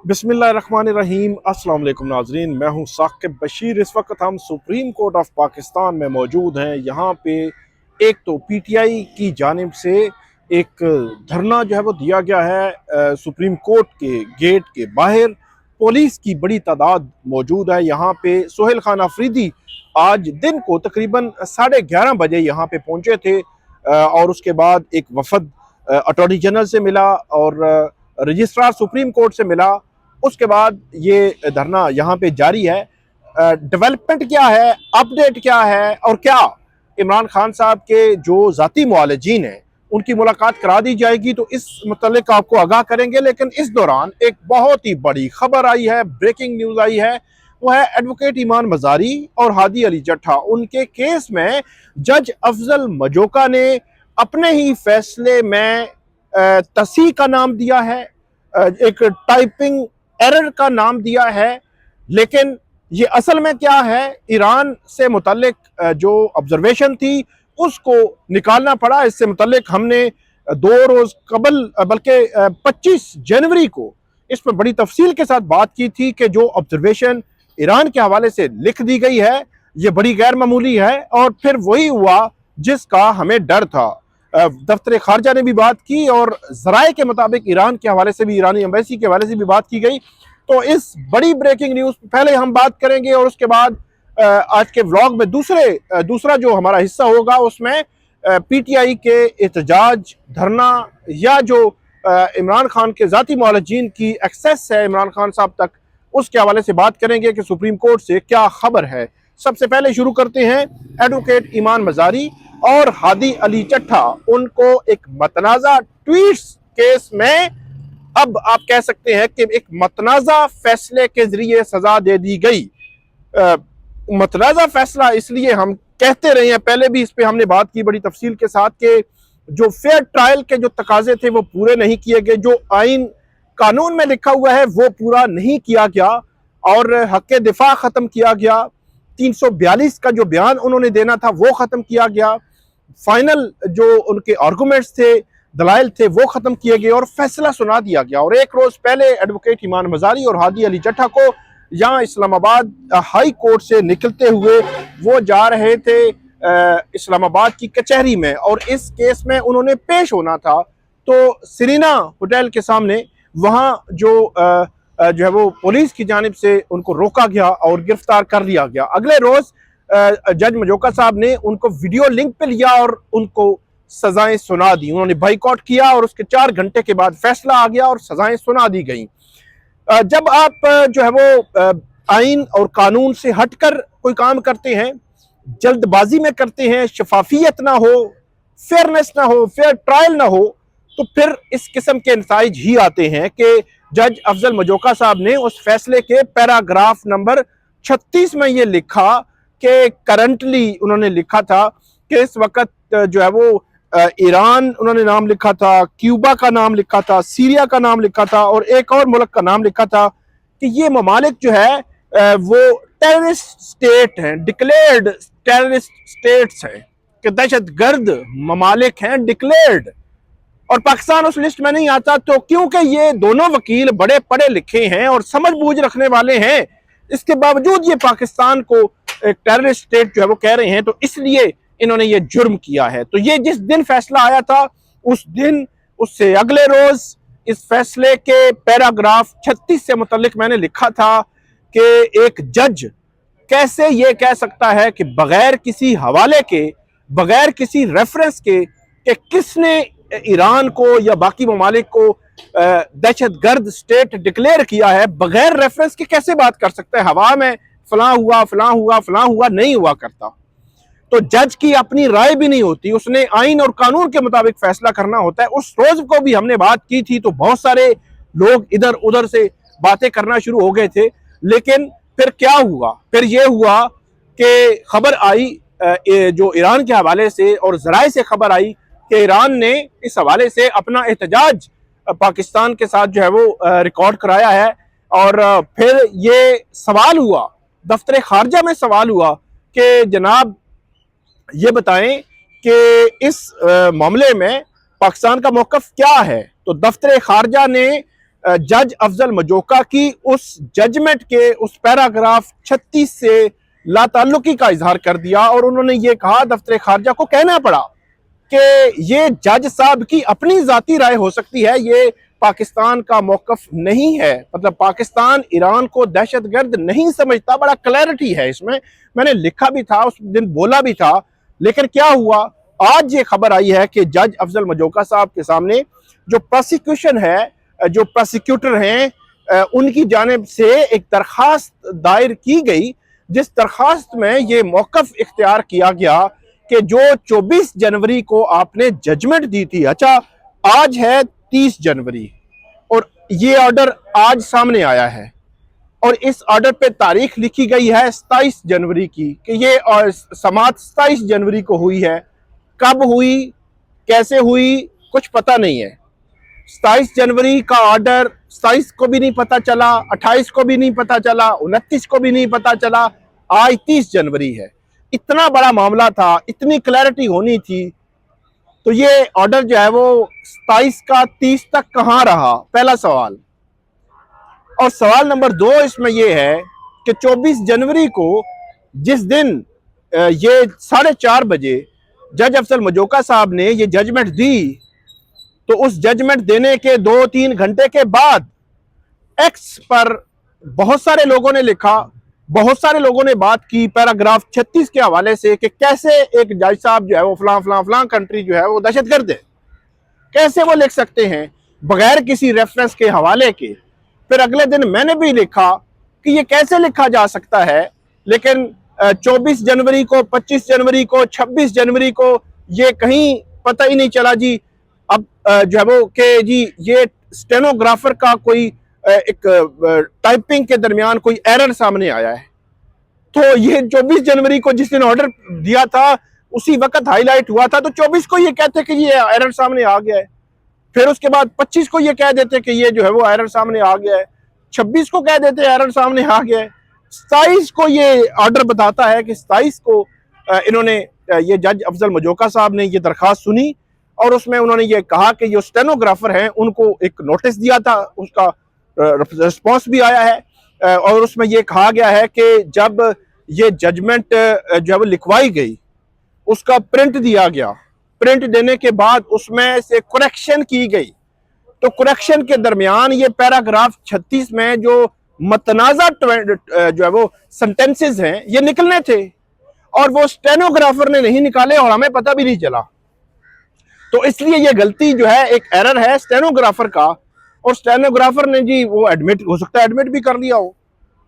बिस्मिल्लाहिर्रहमानिर्रहीम। अस्सलाम वालेकुम नाजरीन, मैं हूँ साकिब बशीर। इस वक्त हम सुप्रीम कोर्ट ऑफ पाकिस्तान में मौजूद हैं। यहाँ पे एक तो पीटीआई की जानिब से एक धरना जो है वो दिया गया है सुप्रीम कोर्ट के गेट के बाहर। पुलिस की बड़ी तादाद मौजूद है यहाँ पे। सोहेल खान अफरीदी आज दिन को तकरीबन 11:30 बजे यहाँ पे पहुँचे थे और उसके बाद एक वफद अटॉर्नी जनरल से मिला और रजिस्ट्रार सुप्रीम कोर्ट से मिला। उसके बाद ये धरना यहाँ पे जारी है। डेवलपमेंट क्या है, अपडेट क्या है और क्या इमरान खान साहब के जो ज़ाती मुआलजीन हैं उनकी मुलाकात करा दी जाएगी, तो इस मुतल्लिक आपको आगाह करेंगे। लेकिन इस दौरान एक बहुत ही बड़ी खबर आई है, ब्रेकिंग न्यूज़ आई है। वो है एडवोकेट ईमान मजारी और हादी अली जट्ठा। उनके केस में जज अफजल मजोका ने अपने ही फैसले में तस्हीह का नाम दिया है, एक टाइपिंग एरर का नाम दिया है। लेकिन ये असल में क्या है, ईरान से मुतल्लिक जो ऑब्जर्वेशन थी उसको निकालना पड़ा। इससे मुतल्लिक हमने 2 रोज कबल बल्कि 25 जनवरी को इस पर बड़ी तफसील के साथ बात की थी कि जो ऑब्जर्वेशन ईरान के हवाले से लिख दी गई है ये बड़ी गैर मामूली है और फिर वही हुआ जिसका हमें डर था। दफ्तर खारजा ने भी बात की और जराए के मुताबिक ईरान के हवाले से भी, ईरानी एम्बेसी के हवाले से भी बात की गई। तो इस बड़ी ब्रेकिंग न्यूज़ पहले हम बात करेंगे और उसके बाद आज के व्लॉग में दूसरा जो हमारा हिस्सा होगा उसमें पीटीआई के एहतजाज, धरना या जो इमरान खान के ज़ाती मुआलजीन की एक्सेस है इमरान खान साहब तक, उसके हवाले से बात करेंगे कि सुप्रीम कोर्ट से क्या खबर है। सबसे पहले शुरू करते हैं एडवोकेट ईमान मजारी और हादी अली जट्ठा। उनको एक मतनाज़ा ट्वीट्स केस में अब आप कह सकते हैं कि एक मतनाज़ा फैसले के जरिए सजा दे दी गई। मतनाज़ा फैसला इसलिए हम कहते रहे हैं, पहले भी इस पे हमने बात की बड़ी तफसील के साथ, कि जो फेयर ट्रायल के जो तकाजे थे वो पूरे नहीं किए गए, जो आइन कानून में लिखा हुआ है वो पूरा नहीं किया गया और हक दिफा ख़त्म किया गया। 342 का जो बयान उन्होंने देना था वो ख़त्म किया गया। फाइनल जो उनके आर्गूमेंट्स थे, दलाइल थे, वो ख़त्म किए गए और फैसला सुना दिया गया। और एक रोज़ पहले एडवोकेट ईमान मजारी और हादी अली जट्ठा को यहाँ इस्लामाबाद हाई कोर्ट से निकलते हुए वो जा रहे थे इस्लामाबाद की कचहरी में और इस केस में उन्होंने पेश होना था। तो सीरीना होटल के सामने वहाँ जो है वो पुलिस की जानिब से उनको रोका गया और गिरफ्तार कर लिया गया। अगले रोज़ जज मजोका साहब ने उनको वीडियो लिंक पे लिया और उनको सजाएं सुना दी। उन्होंने बाइकआउट किया और उसके 4 घंटे के बाद फैसला आ गया और सजाएं सुना दी गई। जब आप जो है वो आइन और कानून से हटकर कोई काम करते हैं, जल्दबाजी में करते हैं, शफाफियत ना हो, फेयरनेस ना हो, फेयर ट्रायल ना हो, तो फिर इस किस्म के नताइज ही आते हैं कि जज अफजल मजोका साहब ने उस फैसले के पैराग्राफ नंबर 36 में ये लिखा कि करंटली उन्होंने लिखा था कि इस वक्त जो है वो ईरान उन्होंने नाम लिखा था, क्यूबा का नाम लिखा था, सीरिया का नाम लिखा था और एक और मुल्क का नाम लिखा था कि ये ममालिक जो है वो टेररिस्ट स्टेट हैं, डिक्लेयर्ड टेररिस्ट स्टेट्स हैं, कि दहशत गर्द ममालिक हैं डिक्लेयर्ड, और पाकिस्तान उस लिस्ट में नहीं आता। तो क्योंकि ये दोनों वकील बड़े पढ़े लिखे हैं और समझ बूझ रखने वाले हैं, इसके बावजूद ये पाकिस्तान को एक टेररिस्ट स्टेट जो है वो कह रहे हैं, तो इसलिए इन्होंने ये जुर्म किया है। तो ये जिस दिन फैसला आया था उस दिन, उससे अगले रोज इस फैसले के पैराग्राफ 36 से मुतल्लिक मैंने लिखा था कि एक जज कैसे ये कह सकता है कि बगैर किसी हवाले के, बगैर किसी रेफरेंस के, कि किसने ईरान को या बाकी ममालिक को दहशत गर्द स्टेट डिक्लेयर किया है, बगैर रेफरेंस के कैसे बात कर सकता है। हवा में फलां हुआ, फलां हुआ, फलां हुआ नहीं हुआ करता। तो जज की अपनी राय भी नहीं होती, उसने आइन और कानून के मुताबिक फैसला करना होता है। उस रोज को भी हमने बात की थी तो बहुत सारे लोग इधर उधर से बातें करना शुरू हो गए थे। लेकिन फिर क्या हुआ, फिर यह हुआ कि खबर आई जो ईरान के हवाले से और जराए से खबर आई कि ईरान ने इस हवाले से अपना एहतजाज पाकिस्तान के साथ जो है वो रिकॉर्ड कराया है। और फिर ये सवाल हुआ, दफ्तर खारजा में सवाल हुआ कि जनाब ये बताएं कि इस मामले में पाकिस्तान का मौक़िफ़ क्या है। तो दफ्तर खारजा ने जज अफजल मजोका की उस जजमेंट के उस पैराग्राफ 36 से लाताल्लुकी का इजहार कर दिया और उन्होंने ये कहा, दफ्तर खारजा को कहना पड़ा कि ये जज साहब की अपनी जाती राय हो सकती है, ये पाकिस्तान का मौकफ नहीं है। मतलब पाकिस्तान ईरान को दहशतगर्द नहीं समझता। बड़ा क्लैरिटी है इसमें, मैंने लिखा भी था उस दिन, बोला भी था। लेकिन क्या हुआ, आज ये खबर आई है कि जज अफजल मजोका साहब के सामने जो प्रोसिक्यूशन है, जो प्रोसिक्यूटर हैं, उनकी जानिब से एक दरखास्त दायर की गई, जिस दरखास्त में ये मौकफ इख्तियार किया गया कि जो 24 जनवरी को आपने जजमेंट दी थी, अच्छा आज है 30 जनवरी और ये ऑर्डर आज सामने आया है और इस ऑर्डर पे तारीख लिखी गई है 27 जनवरी की कि ये समाअत 27 जनवरी को हुई है। कब हुई, कैसे हुई, कुछ पता नहीं है। 27 जनवरी का ऑर्डर 27 को भी नहीं पता चला, 28 को भी नहीं पता चला, 29 को भी नहीं पता चला, आज 30 जनवरी है। इतना बड़ा मामला था, इतनी क्लैरिटी होनी थी, तो ये ऑर्डर जो है वो 27 का 30 तक कहाँ रहा, पहला सवाल। और सवाल नंबर 2 इसमें यह है कि 24 जनवरी को जिस दिन ये 4:30 बजे जज अफजल मजोका साहब ने ये जजमेंट दी, तो उस जजमेंट देने के 2-3 घंटे के बाद एक्स पर बहुत सारे लोगों ने लिखा, बहुत सारे लोगों ने बात की पैराग्राफ 36 के हवाले से कि कैसे एक जज साहब जो है वो फलां कंट्री जो है वो दहशतगर्द है, कैसे वो लिख सकते हैं बगैर किसी रेफरेंस के हवाले के। फिर अगले दिन मैंने भी लिखा कि ये कैसे लिखा जा सकता है, लेकिन 24 जनवरी को, 25 जनवरी को, 26 जनवरी को ये कहीं पता ही नहीं चला जी। अब जो है वो कि जी ये स्टेनोग्राफर का कोई एक टाइपिंग के दरमियान कोई एरर सामने आया है, तो ये 24 जनवरी को जिस दिन ऑर्डर दिया था उसी वक्त हाईलाइट हुआ था, तो 24 को ये कहते कि ये एरर सामने आ गया है। फिर उसके बाद 25 को ये कह देते कि ये जो है वो एरर सामने आ गया है, 26 को कह देते एरर सामने आ गया है, 27 को ये ऑर्डर बताता है कि 27 को इन्होंने ये जज अफजल मजोका साहब ने ये दरखास्त सुनी और उसमें उन्होंने ये कहा कि जो स्टेनोग्राफर हैं उनको एक नोटिस दिया था, उसका रिस्पॉन्स भी आया है और उसमें ये कहा गया है कि जब ये जजमेंट जो है वो लिखवाई गई उसका प्रिंट दिया गया, प्रिंट देने के बाद उसमें से करेक्शन की गई, तो करेक्शन के दरमियान ये पैराग्राफ 36 में जो मतनाज़ा जो है वो सेंटेंसेस हैं ये निकलने थे और वो स्टेनोग्राफर ने नहीं निकाले और हमें पता भी नहीं चला। तो इसलिए ये गलती जो है, एक एरर है स्टेनोग्राफर का, और स्टेनोग्राफर ने जी वो एडमिट, हो सकता है एडमिट भी कर लिया हो,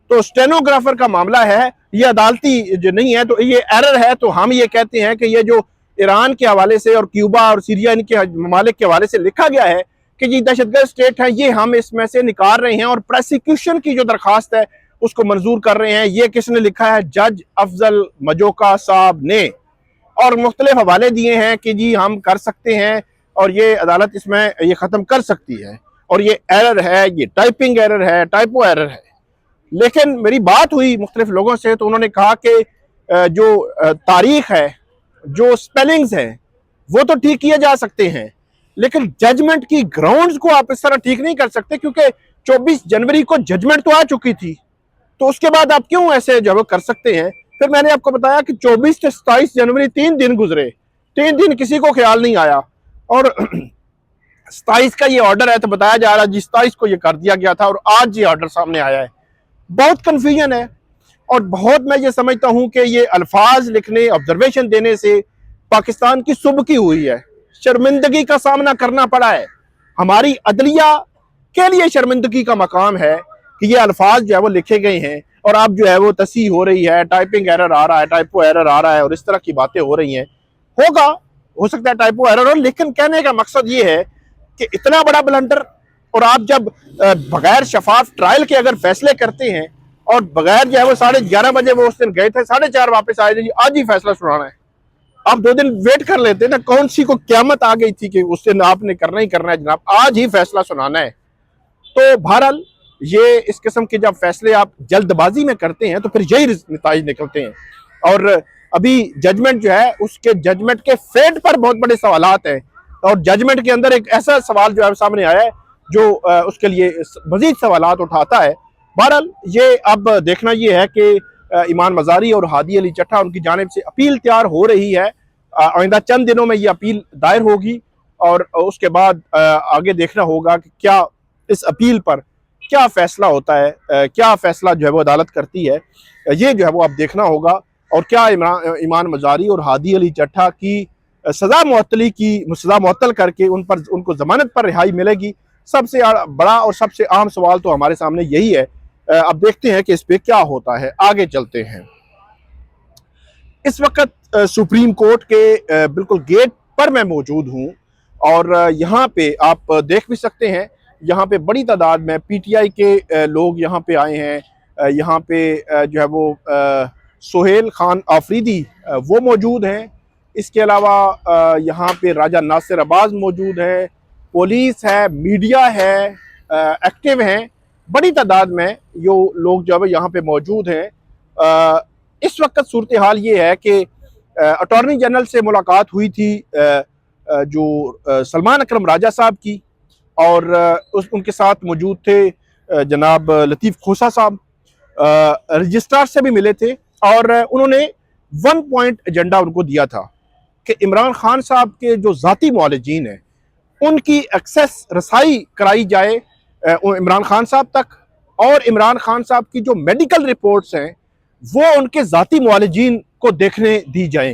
तो स्टेनोग्राफर का मामला है, ये अदालती जो नहीं है, तो ये एरर है। तो हम ये कहते हैं कि ये जो ईरान के हवाले से और क्यूबा और सीरिया इनके ममालिक के हवाले से लिखा गया है कि ये दहशतगर्द स्टेट है, ये हम इसमें से निकाल रहे हैं और प्रोसिक्यूशन की जो दरखास्त है उसको मंजूर कर रहे हैं। ये किसने लिखा है? जज अफजल मजोका साहब ने, और मुख्तलिफ हवाले दिए हैं कि जी हम कर सकते हैं और ये अदालत इसमें ये ख़त्म कर सकती है, और ये एरर है, ये टाइपिंग एरर है, टाइपो एरर है। लेकिन मेरी बात हुई मुख्तलिफ लोगों से, तो उन्होंने कहा कि जो तारीख है, जो स्पेलिंग्स हैं, वो तो ठीक किए जा सकते हैं, लेकिन जजमेंट की ग्राउंड्स को आप इस तरह ठीक नहीं कर सकते, क्योंकि 24 जनवरी को जजमेंट तो आ चुकी थी, तो उसके बाद आप क्यों ऐसे जो कर सकते हैं। फिर मैंने आपको बताया कि 24 से 27 जनवरी 3 दिन गुजरे, 3 दिन किसी को ख्याल नहीं आया, और 27 का ये ऑर्डर है तो बताया जा रहा है जी 27 को ये कर दिया गया था और आज ये ऑर्डर सामने आया है। बहुत कंफ्यूजन है, और बहुत मैं ये समझता हूं कि ये अल्फाज लिखने, ऑब्जर्वेशन देने से पाकिस्तान की सुबकी हुई है, शर्मिंदगी का सामना करना पड़ा है। हमारी अदलिया के लिए शर्मिंदगी का मकाम है कि ये अल्फाज जो है वो लिखे गए हैं और अब जो है वो तस्हीह हो रही है, टाइपिंग एरर आ रहा है, टाइपो एरर आ रहा है और इस तरह की बातें हो रही हैं। हो सकता है टाइपो एरर हो, लेकिन कहने का मकसद ये है कि इतना बड़ा ब्लंडर, और आप जब बगैर शफाफ ट्रायल के अगर फैसले करते हैं और बगैर जो है वो 11:30 बजे वो उस दिन गए थे, 4:30 वापस आए थे, आज ही फैसला सुनाना है, आप 2 दिन वेट कर लेते ना, कौन सी को क्यामत आ गई थी कि उस दिन आपने करना ही करना है जनाब, आज ही फैसला सुनाना है। तो बहरहाल ये इस किस्म के जब फैसले आप जल्दबाजी में करते हैं तो फिर यही नतीजे निकलते हैं। और अभी जजमेंट जो है, उसके जजमेंट के फेट पर बहुत बड़े सवालात हैं, और जजमेंट के अंदर एक ऐसा सवाल जो है सामने आया है जो उसके लिए मज़ीद सवालात उठाता है। बहरहाल ये अब देखना ये है कि ईमान मज़ारी और हादी अली चट्टा उनकी जानिब से अपील तैयार हो रही है। आइंदा चंद दिनों में ये अपील दायर होगी और उसके बाद आगे देखना होगा कि क्या इस अपील पर क्या फ़ैसला होता है, क्या फ़ैसला जो है वो अदालत करती है, ये जो है वो अब देखना होगा। और क्या ईमान मज़ारी और हादी अली चट्टा की सज़ा मुअत्तल करके उनको ज़मानत पर रिहाई मिलेगी। सबसे बड़ा और सबसे अहम सवाल तो हमारे सामने यही है। अब देखते हैं कि इस पे क्या होता है। आगे चलते हैं। इस वक्त सुप्रीम कोर्ट के बिल्कुल गेट पर मैं मौजूद हूँ और यहाँ पे आप देख भी सकते हैं, यहाँ पे बड़ी तादाद में पीटीआई के लोग यहाँ पे आए हैं। यहाँ पे जो है वो सोहेल खान आफरीदी वो मौजूद हैं। इसके अलावा यहाँ पे राजा नासिर अब्बास मौजूद है, पुलिस है, मीडिया है, एक्टिव हैं। बड़ी तादाद में जो लोग जो है यहाँ पे मौजूद हैं। इस वक्त सूरत हाल ये है कि अटॉर्नी जनरल से मुलाकात हुई थी जो सलमान अकरम राजा साहब की, और उनके साथ मौजूद थे जनाब लतीफ़ खोसा साहब। रजिस्ट्रार से भी मिले थे और उन्होंने 1 पॉइंट एजेंडा उनको दिया था कि इमरान खान साहब के जो ज़ाती मुआलिजीन हैं उनकी एक्सेस रसाई कराई जाए इमरान खान साहब तक, और इमरान खान साहब की जो मेडिकल रिपोर्ट्स हैं वो उनके ज़ाती मुआलिजीन को देखने दी जाए।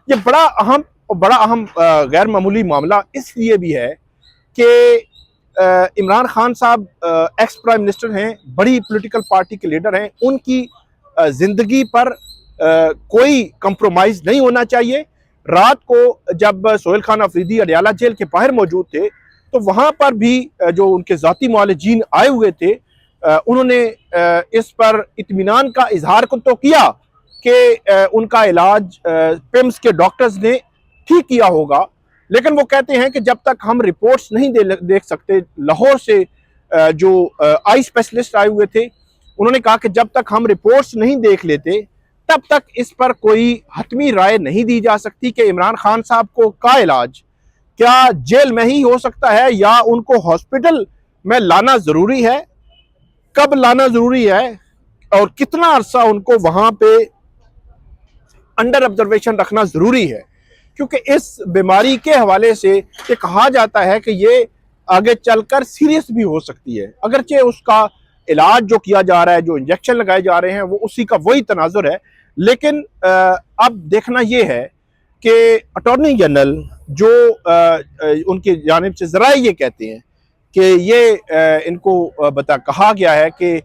ये बड़ा अहम गैर मामूली मामला इसलिए भी है कि इमरान खान साहब एक्स प्राइम मिनिस्टर हैं, बड़ी पॉलिटिकल पार्टी के लीडर हैं, उनकी ज़िंदगी पर कोई कंप्रोमाइज़ नहीं होना चाहिए। रात को जब सोहेल खान अफरीदी अडयाला जेल के बाहर मौजूद थे तो वहाँ पर भी जो उनके ज़ाती मुआलिजीन आए हुए थे उन्होंने इस पर इत्मीनान का इजहार तो किया कि उनका इलाज पिम्स के डॉक्टर्स ने ठीक किया होगा, लेकिन वो कहते हैं कि जब तक हम रिपोर्ट्स नहीं देख सकते। लाहौर से जो आई स्पेशलिस्ट आए हुए थे उन्होंने कहा कि जब तक हम रिपोर्ट्स नहीं देख लेते तब तक इस पर कोई हतमी राय नहीं दी जा सकती कि इमरान खान साहब को का इलाज क्या जेल में ही हो सकता है या उनको हॉस्पिटल में लाना ज़रूरी है, कब लाना ज़रूरी है और कितना अरसा उनको वहाँ पे अंडर ऑब्जर्वेशन रखना ज़रूरी है। क्योंकि इस बीमारी के हवाले से ये कहा जाता है कि ये आगे चलकर सीरियस भी हो सकती है। अगरचे उसका इलाज जो किया जा रहा है, जो इंजेक्शन लगाए जा रहे हैं वो उसी का वही तनाजुर है, लेकिन अब देखना ये है कि अटॉर्नी जनरल जो उनकी जानिब से ज़रा ये कहते हैं कि ये इनको कहा गया है कि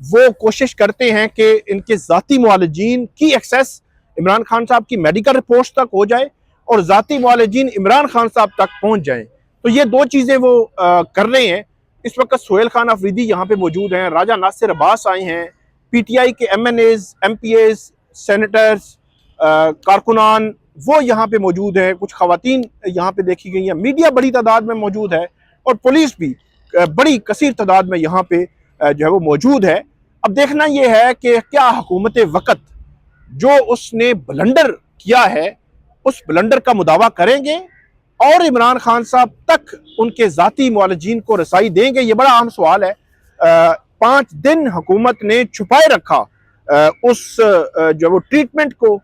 वो कोशिश करते हैं कि इनके ज़ाती मुआलिजीन की एक्सेस इमरान खान साहब की मेडिकल रिपोर्ट्स तक हो जाए और ज़ाती मुआलिजीन इमरान खान साहब तक पहुंच जाएं। तो ये दो चीज़ें वो कर रहे हैं। इस वक्त सोहेल खान अफरीदी यहाँ पे मौजूद हैं, राजा नासिर अब्बास आए हैं, पीटीआई के MNAs, MPAs, सेनेटर्स, कारकुनान वो यहाँ पे मौजूद हैं, कुछ खवातीन यहाँ पे देखी गई हैं, मीडिया बड़ी तादाद में मौजूद है और पुलिस भी बड़ी कसीर तादाद में यहाँ पे जो है वो मौजूद है। अब देखना ये है कि क्या हुकूमत वक्त जो उसने ब्लंडर किया है उस ब्लंडर का मुदावा करेंगे और इमरान खान साहब तक उनके ज़ाती मुआलिजीन को रसाई देंगे। ये बड़ा अहम सवाल है। 5 दिन हुकूमत ने छुपाए रखा उस जो वो ट्रीटमेंट को,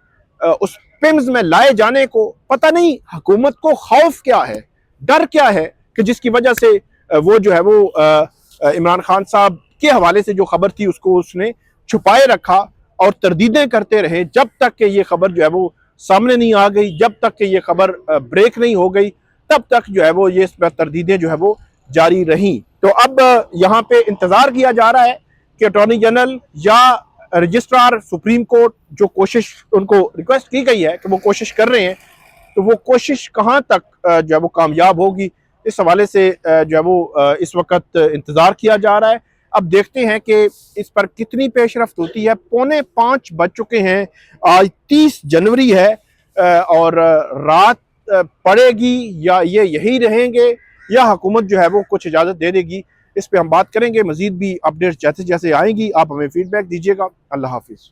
उस पिम्स में लाए जाने को। पता नहीं हुकूमत को खौफ क्या है, डर क्या है कि जिसकी वजह से वो जो है वो इमरान खान साहब के हवाले से जो खबर थी उसको उसने छुपाए रखा और तरदीदें करते रहे जब तक कि ये खबर जो है वो सामने नहीं आ गई, जब तक कि ये खबर ब्रेक नहीं हो गई तब तक जो है वो ये तरदीदें जो है वो जारी रहीं। तो अब यहाँ पे इंतज़ार किया जा रहा है कि अटॉर्नी जनरल या रजिस्ट्रार सुप्रीम कोर्ट जो कोशिश उनको रिक्वेस्ट की गई है कि वो कोशिश कर रहे हैं, तो वो कोशिश कहाँ तक जो है वो कामयाब होगी, इस हवाले से जो है वो इस वक्त इंतज़ार किया जा रहा है। अब देखते हैं कि इस पर कितनी पेशरफ्त होती है। 4:45 बज चुके हैं, आज 30 जनवरी है और रात पड़ेगी या ये यही रहेंगे या हुकूमत जो है वो कुछ इजाज़त दे देगी, इस पे हम बात करेंगे। मज़ीद भी अपडेट्स जैसे जैसे आएंगी आप हमें फीडबैक दीजिएगा। अल्लाह हाफिज़।